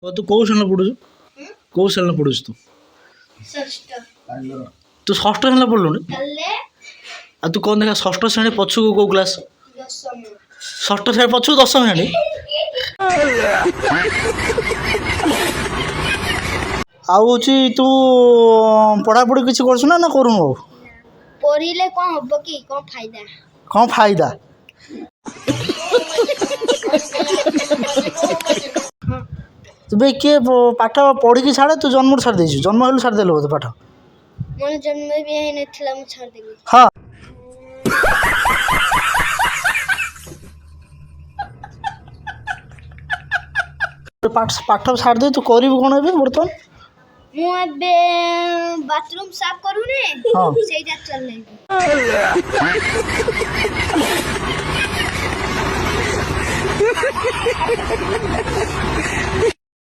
ତୁ କୋଉ ଶ୍ରେଣୀରେ ପଢୁଛୁ? କୋଉ ଶ୍ରେଣୀରେ ପଢୁଛୁ ତୁ? ତୁ ଷଷ୍ଠ ଶ୍ରେଣୀରେ ପଢିଲୁଣି? ଆଉ ତୁ କଣ ଦେଖା ଷଷ୍ଠ ଶ୍ରେଣୀ ପଛକୁ କୋଉ କ୍ଲାସ୍? ଷଷ୍ଠ ଶ୍ରେଣୀ ପଛକୁ ଦଶମ ଶ୍ରେଣୀ। ଆଉ ହଉଛି ତୁ ପଢାପଢି କିଛି କରୁଛୁ ନା କରୁନୁ? ଆଉ ପଢିଲେ କଣ ହବ କି? କଣ ଫାଇଦା? କଣ ଫାଇଦା? ତୁ କିଏ ପାଠ ପଢିକି ଛାଡ଼େ? ତୁ ଜନ୍ମରୁ ଛାଡ଼ି ଦେଇଛୁ? ଜନ୍ମ ହେଲୁ ଛାଡ଼ିଦେଲୁ ବୋଧେ ପାଠ? ମୋର ଜନ୍ମ ବି ହେଇନଥିଲା, ମୁଁ ଛାଡ଼ିଦେଲି। ହଁ। ପାଠ ଛାଡ଼ି ଦେଇ ତୁ କରିବୁ କ'ଣ ଏବେ ବର୍ତ୍ତମାନ? ମୁଁ ଏବେ ବାଥରୁମ୍ ସାଫ କରୁନି, ସେଇଟା ଚଲେଇବି।